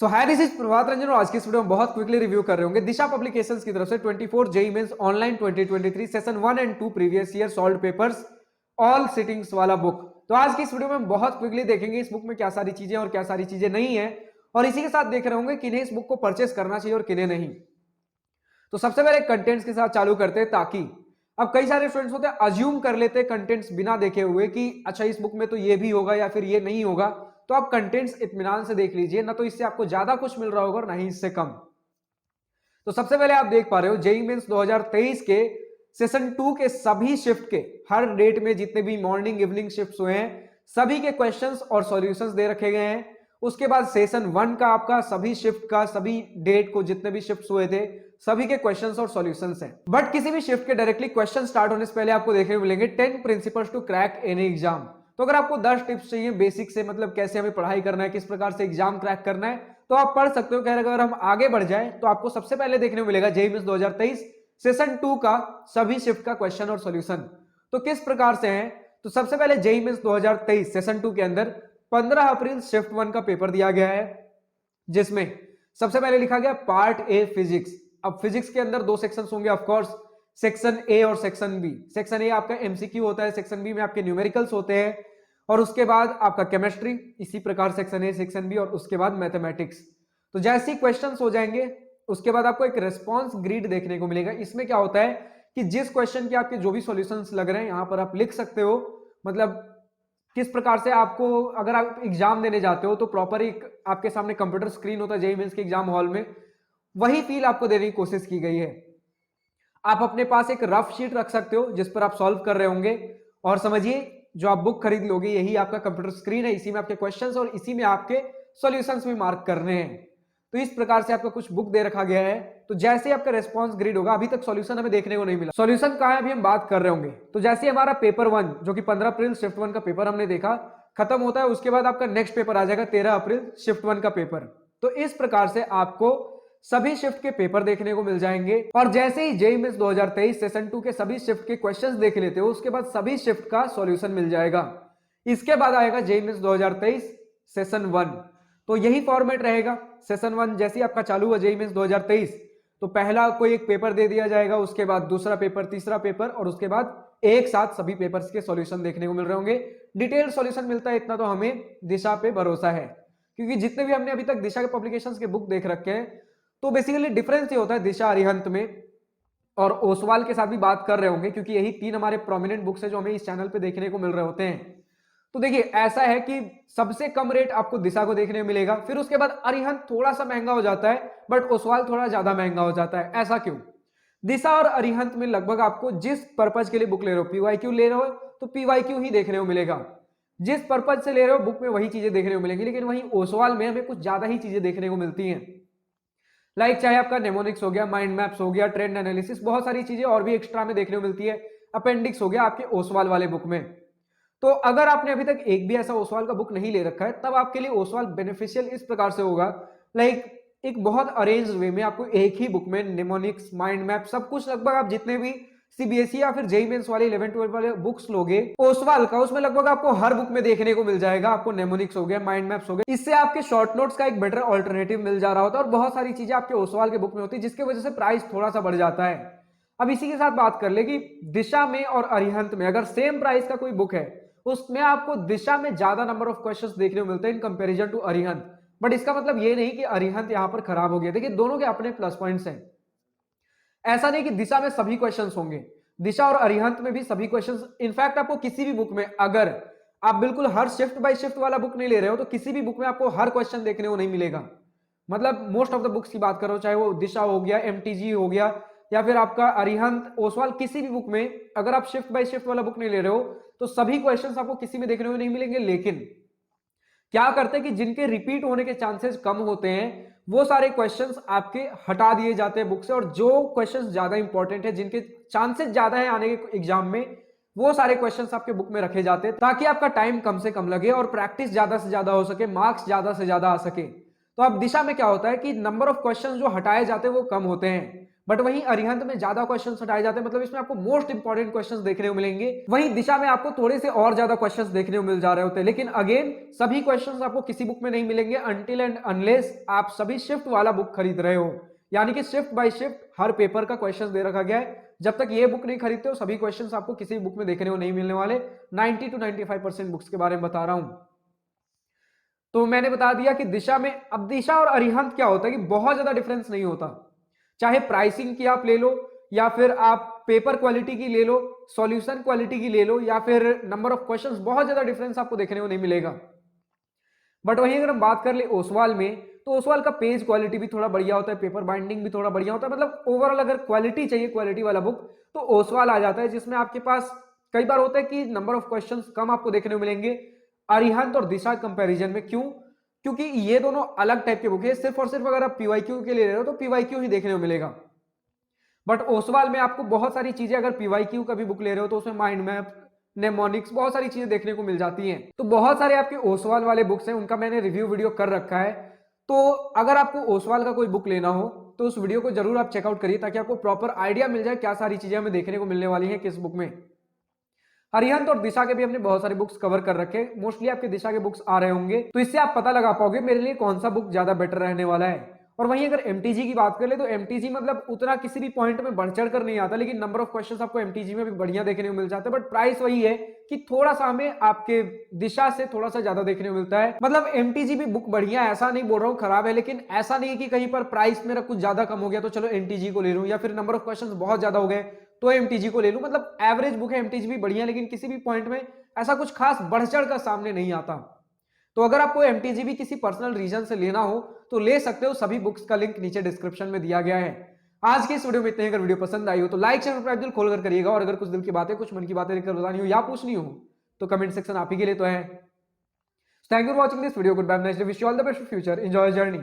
So hi this is Prabhat Ranjan और आज की इस वीडियो में बहुत क्विकली रिव्यू कर रहे होंगे दिशा पब्लिकेशंस की तरफ से 24 JEE Mains online 2023 session 1 and 2 previous year solved papers all sittings वाला बुक। तो आज की इस वीडियो में हम बहुत क्विकली देखेंगे इस बुक में क्या सारी चीजें और क्या सारी चीजें नहीं है, और इसी के साथ देख रहे होंगे किन्हें इस बुक को परचेस करना चाहिए और किन्हें नहीं। तो सबसे पहले कंटेंट्स के साथ चालू करते हैं, ताकि अब कई सारे स्टूडेंट्स होते हैं अज्यूम कर लेते हैं कंटेंट्स बिना देखे हुए कि अच्छा इस बुक में तो ये भी होगा या फिर ये नहीं होगा। तो आप कंटेंट्स इत्मीनान से देख लीजिए, ना तो इससे आपको ज्यादा कुछ मिल रहा होगा और ना ही इससे कम। तो सबसे पहले आप देख पा रहे हो जेईई मेंस 2023 के सेशन 2 के सभी शिफ्ट के हर डेट में जितने भी मॉर्निंग इवनिंग शिफ्ट्स हुए हैं सभी के क्वेश्चंस और सॉल्यूशंस दे रखे गए हैं। उसके बाद सेशन 1 का आपका सभी शिफ्ट का सभी डेट को जितने भी शिफ्ट्स हुए थे सभी के क्वेश्चंस और सॉल्यूशंस हैं। बट किसी भी शिफ्ट के डायरेक्टली क्वेश्चन स्टार्ट होने से पहले आपको देखने को मिलेंगे 10 principles to crack any exam. तो अगर आपको 10 टिप्स चाहिए बेसिक से, मतलब कैसे हमें पढ़ाई करना है, किस प्रकार से एग्जाम क्रैक करना है, तो आप पढ़ सकते हो। अगर हम आगे बढ़ जाए तो आपको सबसे पहले देखने को मिलेगा जेईई मेंस 2023 सेशन 2 का सभी शिफ्ट का क्वेश्चन और सॉल्यूशन। तो किस प्रकार से है, तो सबसे पहले जेईई मेंस 2023 सेशन 2 के अंदर 15 अप्रैल शिफ्ट 1 का पेपर दिया गया है, जिसमें सबसे पहले लिखा गया पार्ट ए फिजिक्स। अब फिजिक्स के अंदर दो सेक्शंस होंगे ऑफ कोर्स, सेक्शन ए और सेक्शन बी। सेक्शन ए आपका एमसीक्यू होता है, सेक्शन बी में आपके न्यूमेरिकल्स होते हैं, और उसके बाद आपका केमिस्ट्री, इसी प्रकार सेक्शन ए सेक्शन बी, और उसके बाद मैथमेटिक्स। तो जैसे ही क्वेश्चंस हो जाएंगे उसके बाद आपको एक रेस्पॉन्स ग्रिड देखने को मिलेगा। इसमें क्या होता है कि जिस क्वेश्चन के आपके जो भी सॉल्यूशंस लग रहे हैं यहां पर आप लिख सकते हो, मतलब किस प्रकार से आपको अगर आप एग्जाम देने जाते हो तो प्रॉपर एक आपके सामने कंप्यूटर स्क्रीन होता है जेईई मेंस के एग्जाम हॉल में, वही फील आपको देने की कोशिश की गई है। आप अपने पास एक रफ शीट रख सकते हो जिस पर आप सॉल्व कर रहे होंगे, और समझिए जो आप बुक खरीद लोगे यही आपका कंप्यूटर स्क्रीन है, इसी में आपके क्वेश्चंस और इसी में आपके सॉल्यूशंस भी मार्क करने हैं। तो इस प्रकार से आपका कुछ बुक दे रखा गया है। तो जैसे आपका रेस्पॉन्स ग्रिड होगा, अभी तक सॉल्यूशन हमें देखने को नहीं मिला, सॉल्यूशन कहां है अभी हम बात कर रहे होंगे। तो जैसे हमारा पेपर 1 जो कि 15 अप्रैल शिफ्ट 1 का पेपर हमने देखा खत्म होता है, उसके बाद आपका नेक्स्ट पेपर आ जाएगा 13 अप्रैल शिफ्ट 1 का पेपर। तो इस प्रकार से आपको सभी शिफ्ट के पेपर देखने को मिल जाएंगे, और जैसे ही जेईई मेंस 2023 सेशन 2 के सभी शिफ्ट के क्वेश्चंस देख लेते हो उसके बाद सभी शिफ्ट का सॉल्यूशन मिल जाएगा। इसके बाद आएगा जेईई मेंस 2023 सेशन 1। तो यही फॉर्मेट रहेगा। सेशन 1 जैसे ही आपका चालू हुआ जेईई मेंस 2023 तो पहला कोई एक पेपर दे दिया जाएगा, उसके बाद दूसरा पेपर, तीसरा पेपर, और उसके बाद एक साथ सभी पेपर्स के सॉल्यूशन देखने को मिल रहे होंगे। डिटेल सॉल्यूशन मिलता है इतना तो हमें दिशा पे भरोसा है, क्योंकि जितने भी हमने अभी तक दिशा के पब्लिकेशंस के बुक देख रखे हैं तो बेसिकली डिफरेंस ये होता है दिशा अरिहंत में, और ओसवाल के साथ भी बात कर रहे होंगे क्योंकि यही तीन हमारे प्रोमिनेंट बुक्स है जो हमें इस चैनल पे देखने को मिल रहे होते हैं। तो देखिए ऐसा है कि सबसे कम रेट आपको दिशा को देखने को मिलेगा, फिर उसके बाद अरिहंत थोड़ा सा महंगा हो जाता है, बट ओसवाल थोड़ा ज्यादा महंगा हो जाता है। ऐसा क्यों? दिशा और अरिहंत में लगभग आपको जिस पर्पज के लिए बुक ले रहे हो, पीवाईक्यू ले रहे हो तो पीवाईक्यू ही देखने को मिलेगा, जिस पर्पज से ले रहे हो बुक में वही चीजें देखने को मिलेंगी। लेकिन वहीं ओसवाल में हमें कुछ ज्यादा ही चीजें देखने को मिलती हैं, लाइक चाहे आपका नेमोनिक्स हो गया, माइंड मैप्स हो गया, ट्रेंड एनालिसिस, बहुत सारी चीजें और भी एक्स्ट्रा में देखने को मिलती है। अपेंडिक्स हो गया आपके ओसवाल वाले बुक में। तो अगर आपने अभी तक एक भी ऐसा ओसवाल का बुक नहीं ले रखा है तब आपके लिए ओसवाल बेनिफिशियल इस प्रकार से होगा, लाइक एक बहुत अरेंज वे में आपको एक ही बुक में निमोनिक्स, माइंड मैप, सब कुछ लगभग आप जितने भी सीबीएसई या फिर जेईई मेंस वाले 11-12 वाले बुक्स लोगे ओसवाल का, उसमें लगभग आपको हर बुक में देखने को मिल जाएगा। आपको नेमोनिक्स हो गया, माइंड मैप्स हो गया, इससे आपके शॉर्ट नोट्स का एक बेटर ऑल्टरनेटिव मिल जा रहा होता है, और बहुत सारी चीजें आपके ओसवाल के बुक में होती है जिसकी वजह से प्राइस थोड़ा सा बढ़ जाता है। अब इसी के साथ बात कर ले कि दिशा में और अरिहंत में अगर सेम प्राइस का कोई बुक है उसमें आपको दिशा में ज्यादा नंबर ऑफ क्वेश्चंस देखने को मिलते हैं in comparison to Arihant. But इसका मतलब ये नहीं कि अरिहंत यहां पर खराब हो गया। देखिए दोनों के अपने प्लस पॉइंट्स हैं, ऐसा नहीं कि दिशा में सभी क्वेश्चंस होंगे, दिशा और अरिहंत में भी सभी क्वेश्चंस। इनफैक्ट आपको किसी भी बुक में, अगर आप बिल्कुल हर शिफ्ट बाय शिफ्ट वाला बुक नहीं ले रहे हो तो किसी भी बुक में आपको हर क्वेश्चन देखने को नहीं मिलेगा। मतलब मोस्ट ऑफ द बुक्स की बात करो, चाहे वो दिशा हो गया, एमटीजी हो गया, या फिर आपका अरिहंत, ओसवाल, किसी भी बुक में अगर आप शिफ्ट बाय शिफ्ट वाला बुक नहीं ले रहे हो तो सभी क्वेश्चंस आपको किसी में देखने को नहीं मिलेंगे। लेकिन क्या करते हैं कि जिनके रिपीट होने के चांसेस कम होते हैं वो सारे क्वेश्चंस आपके हटा दिए जाते हैं बुक से, और जो क्वेश्चंस ज्यादा इंपॉर्टेंट है, जिनके चांसेस ज्यादा है आने के एग्जाम में, वो सारे क्वेश्चंस आपके बुक में रखे जाते हैं ताकि आपका टाइम कम से कम लगे और प्रैक्टिस ज्यादा से ज्यादा हो सके, मार्क्स ज्यादा से ज्यादा आ सके। तो अब दिशा में क्या होता है कि नंबर ऑफ क्वेश्चंस जो हटाए जाते हैं वो कम होते हैं, बट वहीं अरिहंत में ज्यादा क्वेश्चंस हटाए जाते हैं, मतलब इसमें आपको मोस्ट इंपॉर्टेंट क्वेश्चंस देखने को मिलेंगे। वहीं दिशा में आपको थोड़े से और ज्यादा क्वेश्चंस देखने को मिल जा रहे होते हैं, लेकिन अगेन सभी क्वेश्चंस आपको किसी बुक में नहीं मिलेंगे अनटिल एंड अनलेस आप सभी शिफ्ट वाला बुक खरीद रहे हो, यानी कि shift by shift her paper का क्वेश्चन दे रखा गया है। जब तक ये बुक नहीं खरीदते हो सभी क्वेश्चंस आपको किसी बुक में देखने को नहीं मिलने वाले। 90 to 95% बुक्स के बारे में बता रहा हूं। तो मैंने बता दिया कि दिशा में, अब दिशा और अरिहंत क्या होता है कि बहुत ज्यादा डिफरेंस नहीं होता, चाहे प्राइसिंग की आप ले लो या फिर आप पेपर क्वालिटी की ले लो, सॉल्यूशन क्वालिटी की ले लो, या फिर नंबर ऑफ क्वेश्चंस, बहुत ज्यादा डिफरेंस आपको देखने को नहीं मिलेगा। बट वहीं अगर हम बात कर ले ओसवाल में, तो ओसवाल का पेज क्वालिटी भी थोड़ा बढ़िया होता है, पेपर बाइंडिंग भी थोड़ा बढ़िया होता है, मतलब ओवरऑल अगर क्वालिटी चाहिए, क्वालिटी वाला बुक, तो ओसवाल आ जाता है, जिसमें आपके पास कई बार होता है कि नंबर ऑफ क्वेश्चंस कम आपको देखने को मिलेंगे अरिहंत और दिशा कंपैरिजन में। क्यों? क्योंकि ये दोनों अलग टाइप के बुक है। सिर्फ और सिर्फ अगर आप पीवाईक्यू के ले रहे हो तो पीवाईक्यू ही देखने को मिलेगा, बट ओसवाल में आपको बहुत सारी चीजें, अगर पीवाईक्यू का भी बुक ले रहे हो तो उसमें माइंड मैप, नेमोनिक्स, बहुत सारी चीजें देखने को मिल जाती हैं। तो बहुत सारे आपके ओसवाल वाले बुक्स हैं, उनका मैंने रिव्यू वीडियो कर रखा है। तो अगर आपको ओसवाल का कोई बुक लेना हो तो उस वीडियो को जरूर आप चेकआउट करिए, ताकि आपको प्रॉपर आइडिया मिल जाए क्या सारी चीजें हमें देखने को मिलने वाली है किस बुक में। अरिहंत और दिशा के भी हमने बहुत सारे बुक्स कवर कर रखे, मोस्टली आपके दिशा के बुक्स आ रहे होंगे, तो इससे आप पता लगा पाओगे मेरे लिए कौन सा बुक ज्यादा बेटर रहने वाला है। और वहीं अगर एमटीजी की बात कर ले, तो एमटीजी मतलब उतना किसी भी पॉइंट में बढ़ चढ़ कर नहीं आता, लेकिन नंबर ऑफ क्वेश्चंस आपको एमटीजी में भी बढ़िया देखने को मिल जाते हैं। बट प्राइस वही है कि थोड़ा सा हमें आपके दिशा से थोड़ा सा ज्यादा देखने को मिलता है। मतलब एमटीजी भी बुक बढ़िया है, ऐसा नहीं बोल रहा हूँ खराब है, लेकिन ऐसा नहीं है कि कहीं पर प्राइस मेरा कुछ ज्यादा कम हो गया तो चलो एमटीजी को ले लूं, या फिर नंबर ऑफ क्वेश्चंस बहुत ज्यादा हो गए तो एमटीजी को ले लूं। मतलब एवरेज बुक है, एमटीजी भी बढ़िया, लेकिन किसी भी पॉइंट में ऐसा कुछ खास बढ़ चढ़ कर सामने नहीं आता। तो अगर आपको एमटीजी भी किसी पर्सनल रीजन से लेना हो तो ले सकते हो, सभी बुक्स का लिंक नीचे डिस्क्रिप्शन में दिया गया है। आज की इस वीडियो में इतने ही। अगर वीडियो पसंद आई हो तो लाइक शेयर सब्सक्राइब खोल कर करिएगा, और अगर कुछ दिल की बातें, कुछ मन की बातें लेकर बतानी हो या पूछनी हो तो कमेंट सेक्शन आप ही के लिए तो है। Thank you for watching this video. Good bye, next wish you all the best future, enjoy journey.